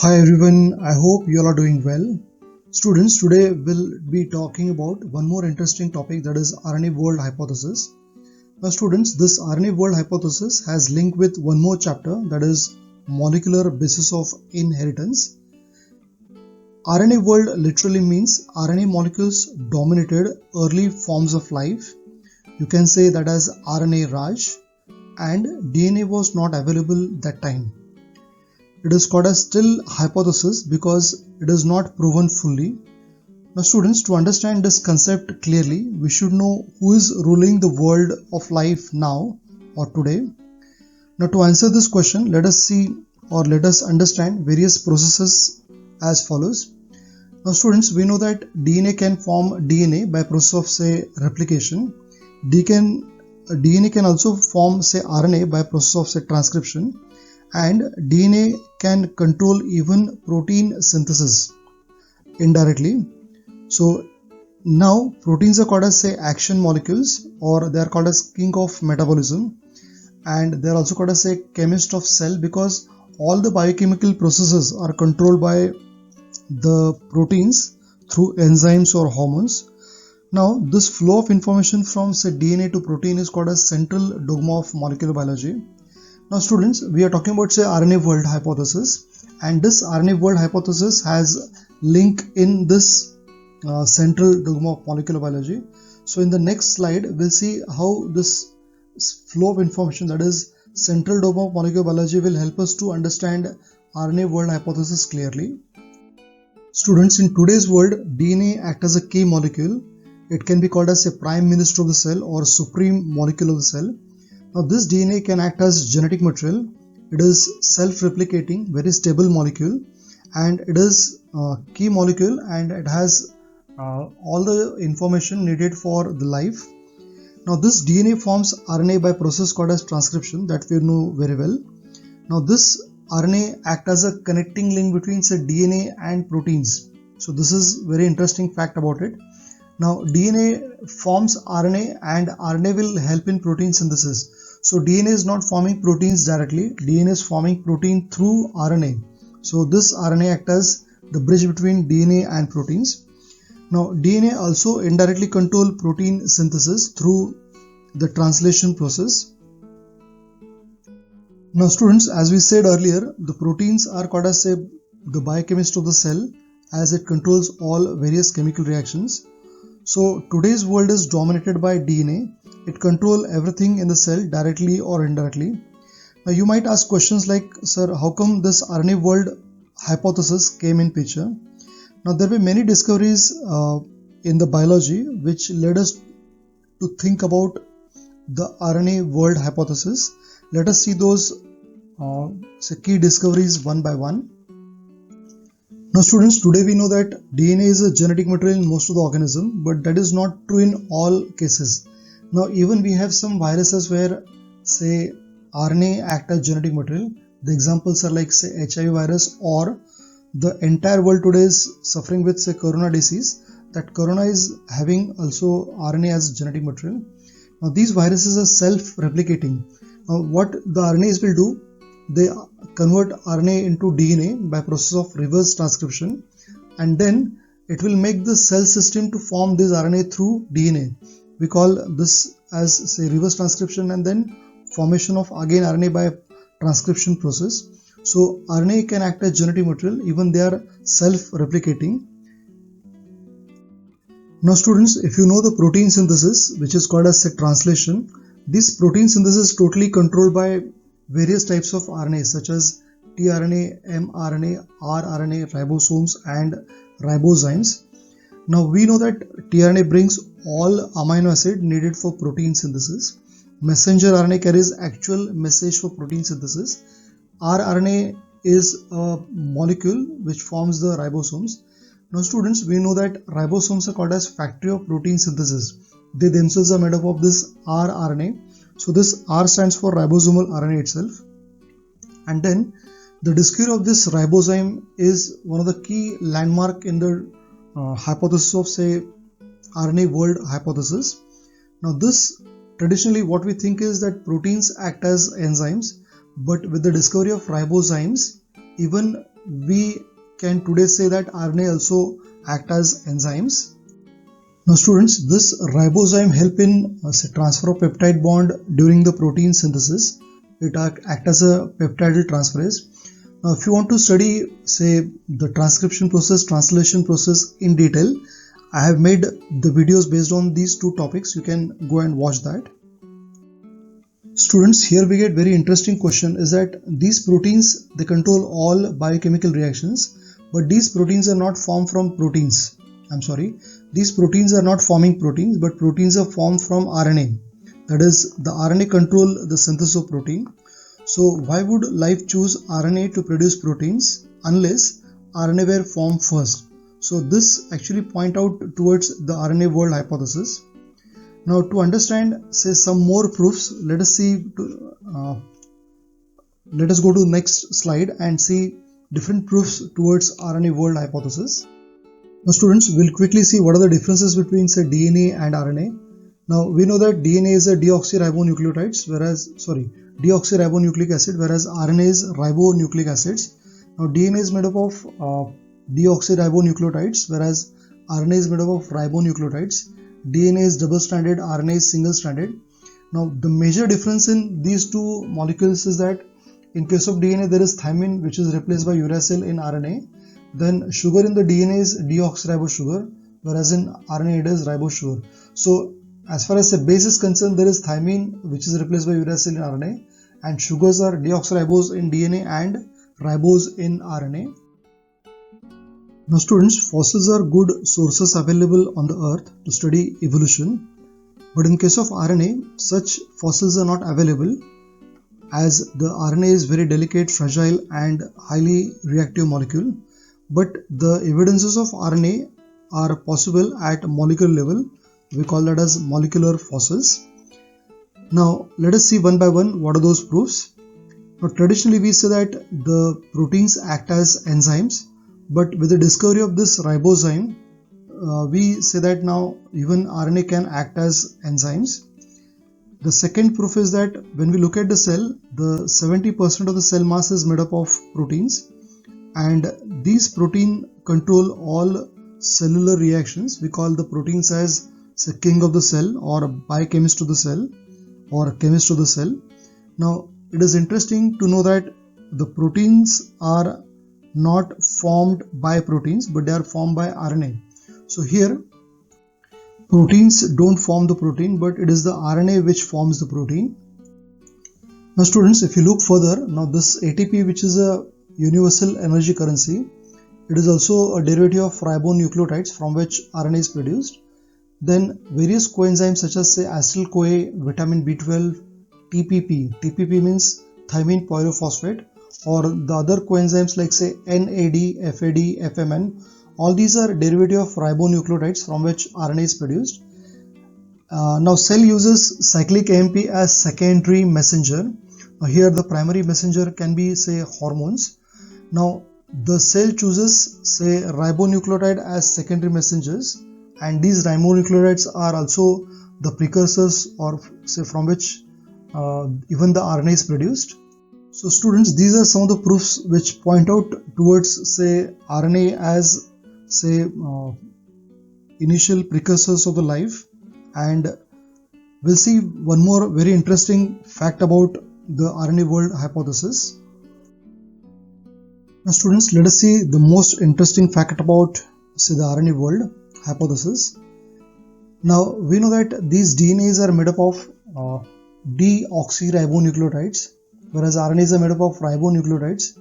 Hi everyone, I hope you all are doing well. Students, today we'll be talking about one more interesting topic, that is RNA world hypothesis. Now students, this RNA world hypothesis has link with one more chapter, that is molecular basis of inheritance. RNA world literally means RNA molecules dominated early forms of life. You can say that as RNA Raj, and DNA was not available that time. It is called a still hypothesis because it is not proven fully. Now students, to understand this concept clearly, we should know who is ruling the world of life now or today. Now to answer this question, let us understand various processes as follows. Now students, we know that DNA can form DNA by process of say replication. DNA can also form say RNA by process of say transcription. And DNA can control even protein synthesis indirectly. So now proteins are called as say action molecules, or they are called as king of metabolism, and they are also called as say chemist of cell because all the biochemical processes are controlled by the proteins through enzymes or hormones. Now this flow of information from say DNA to protein is called as central dogma of molecular biology. Now students, we are talking about say RNA world hypothesis, and this RNA world hypothesis has link in this central dogma of molecular biology. So in the next slide, we'll see how this flow of information, that is central dogma of molecular biology, will help us to understand RNA world hypothesis clearly. Students, in today's world, DNA acts as a key molecule. It can be called as a prime minister of the cell or supreme molecule of the cell. Now this DNA can act as genetic material. It is self-replicating, very stable molecule, and it is a key molecule, and it has all the information needed for the life. Now this DNA forms RNA by process called as transcription, that we know very well. Now this RNA acts as a connecting link between say DNA and proteins. So this is very interesting fact about it. Now DNA forms RNA, and RNA will help in protein synthesis. So DNA is not forming proteins directly, DNA is forming protein through RNA. So this RNA acts as the bridge between DNA and proteins. Now DNA also indirectly control protein synthesis through the translation process. Now students, as we said earlier, the proteins are called as say the biochemist of the cell, as it controls all various chemical reactions. So today's world is dominated by DNA. It controls everything in the cell directly or indirectly. Now you might ask questions like, sir, how come this RNA world hypothesis came in picture? Now there were many discoveries in the biology which led us to think about the RNA world hypothesis. Let us see those key discoveries one by one. Now students, today we know that DNA is a genetic material in most of the organism, but that is not true in all cases. Now even we have some viruses where say RNA act as genetic material. The examples are like say HIV virus, or the entire world today is suffering with say corona disease. That corona is having also RNA as genetic material. Now these viruses are self-replicating. Now what the RNAs will do, they convert RNA into DNA by process of reverse transcription, and then it will make the cell system to form this RNA through DNA. We call this as say reverse transcription, and then formation of again RNA by transcription process. So RNA can act as genetic material, even they are self-replicating. Now students, if you know the protein synthesis, which is called as say translation, this protein synthesis is totally controlled by various types of RNA such as tRNA, mRNA, rRNA, ribosomes and ribozymes. Now we know that tRNA brings all amino acid needed for protein synthesis. Messenger RNA carries actual message for protein synthesis. rRNA is a molecule which forms the ribosomes. Now students, we know that ribosomes are called as factory of protein synthesis. They themselves are made up of this rRNA. So this R stands for ribosomal RNA itself. And then the discovery of this ribozyme is one of the key landmark in the hypothesis of say RNA world hypothesis. Now this traditionally what we think is that proteins act as enzymes, but with the discovery of ribozymes, even we can today say that RNA also act as enzymes. Now students, this ribozyme help in transfer of peptide bond during the protein synthesis. It act as a peptidal transferase. Now if you want to study, say, the transcription process, translation process in detail, I have made the videos based on these two topics. You can go and watch that. Students, here we get very interesting question is that these proteins, they control all biochemical reactions, but these proteins are not formed from proteins. These proteins are not forming proteins, but proteins are formed from RNA. That is, the RNA control the synthesis of protein. So why would life choose RNA to produce proteins unless RNA were formed first? So this actually point out towards the RNA world hypothesis. Now to understand, say, some more proofs, let us go to the next slide and see different proofs towards RNA world hypothesis. Now students, we'll quickly see what are the differences between, say, DNA and RNA. Now we know that DNA is a deoxyribonucleic acid, whereas RNA is ribonucleic acids. Now DNA is made up of deoxyribonucleotides, whereas RNA is made up of ribonucleotides. DNA is double-stranded, RNA is single-stranded. Now the major difference in these two molecules is that in case of DNA there is thymine, which is replaced by uracil in RNA. Then sugar in the DNA is deoxyribose sugar, whereas in RNA it is ribose sugar. So as far as the base is concerned, there is thymine which is replaced by uracil in RNA, and sugars are deoxyribose in DNA and ribose in RNA. Now students, fossils are good sources available on the earth to study evolution, but in case of RNA, such fossils are not available as the RNA is very delicate, fragile and highly reactive molecule. But the evidences of RNA are possible at molecular level. We call that as molecular fossils. Now let us see one by one what are those proofs. Now traditionally we say that the proteins act as enzymes, but with the discovery of this ribozyme, we say that now even RNA can act as enzymes. The second proof is that when we look at the cell, the 70% of the cell mass is made up of proteins, and these protein control all cellular reactions. We call the proteins as, say, king of the cell or biochemist of the cell or chemist of the cell. Now it is interesting to know that the proteins are not formed by proteins, but they are formed by RNA. So here proteins don't form the protein, but it is the RNA which forms the protein. Now students, if you look further, now this ATP, which is a universal energy currency, it is also a derivative of ribonucleotides from which RNA is produced. Then various coenzymes such as, say, acetyl-CoA, vitamin B12, TPP. TPP means thymine pyrophosphate, or the other coenzymes like, say, NAD, FAD, FMN. All these are derivative of ribonucleotides from which RNA is produced. Now cell uses cyclic AMP as secondary messenger. Now here the primary messenger can be, say, hormones. Now the cell chooses, say, ribonucleotide as secondary messengers, and these ribonucleotides are also the precursors, or say, from which even the RNA is produced. So students, these are some of the proofs which point out towards, say, RNA as, say, initial precursors of the life. And we'll see one more very interesting fact about the RNA world hypothesis. Now students, let us see the most interesting fact about, say, the RNA world hypothesis. Now we know that these DNAs are made up of deoxyribonucleotides, whereas RNAs are made up of ribonucleotides.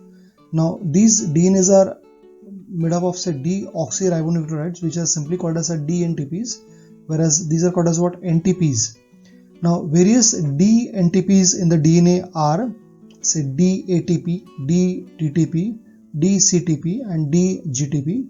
Now these DNAs are made up of, say, deoxyribonucleotides, which are simply called as DNTPs, whereas these are called as what? NTPs. Now various DNTPs in the DNA are, say, DATP, DTTP, DCTP and DGTP.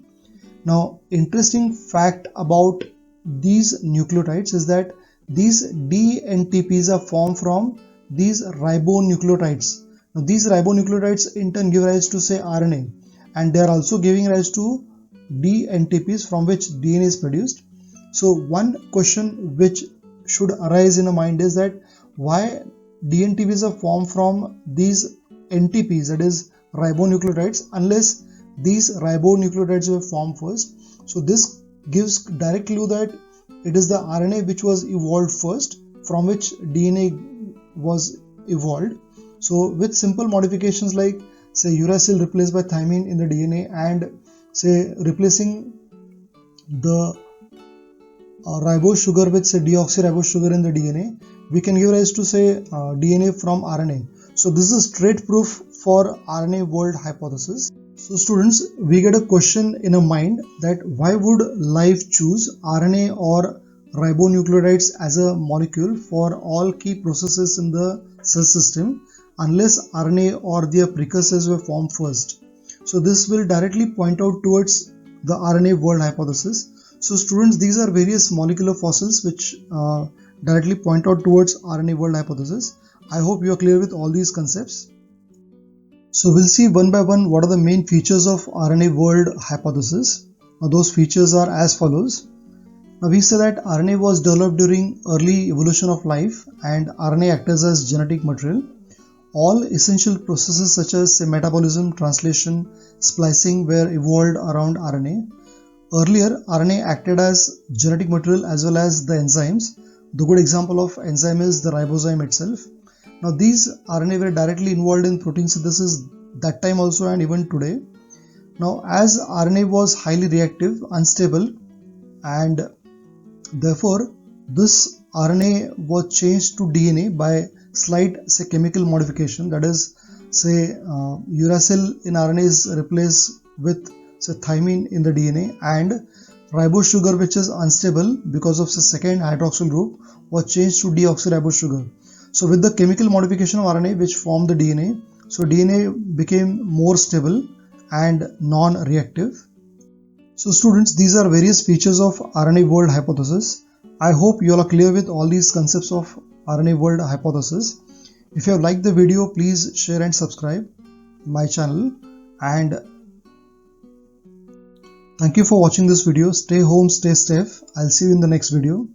Now interesting fact about these nucleotides is that these DNTPs are formed from these ribonucleotides. Now these ribonucleotides in turn give rise to, say, RNA, and they are also giving rise to DNTPs from which DNA is produced. So one question which should arise in a mind is that why DNTPs are formed from these NTPs, that is ribonucleotides unless these ribonucleotides were formed first. So this gives direct clue that it is the RNA which was evolved first, from which DNA was evolved. So with simple modifications like say uracil replaced by thymine in the DNA and say replacing the ribose sugar with say deoxyribose sugar in the DNA, we can give rise to say DNA from RNA. So this is straight proof for RNA world hypothesis. So students, we get a question in a mind that why would life choose RNA or ribonucleotides as a molecule for all key processes in the cell system unless RNA or their precursors were formed first. So this will directly point out towards the RNA world hypothesis. So students, these are various molecular fossils which directly point out towards RNA world hypothesis. I hope you are clear with all these concepts. So we'll see one by one what are the main features of RNA world hypothesis. Now those features are as follows. Now we say that RNA was developed during early evolution of life and RNA acts as genetic material. All essential processes such as say, metabolism, translation, splicing were evolved around RNA. Earlier, RNA acted as genetic material as well as the enzymes. The good example of enzyme is the ribosome itself. Now these RNA were directly involved in protein synthesis that time also and even today. Now as RNA was highly reactive, unstable, and therefore this RNA was changed to DNA by slight say chemical modification, that is say uracil in RNA is replaced with say thymine in the DNA, and ribose sugar, which is unstable because of the second hydroxyl group, was changed to deoxyribose sugar. So with the chemical modification of RNA which formed the DNA, so DNA became more stable and non-reactive. So students, these are various features of RNA world hypothesis. I hope you all are clear with all these concepts of RNA world hypothesis. If you have liked the video, please share and subscribe my channel, and thank you for watching this video. Stay home, stay safe. I'll see you in the next video.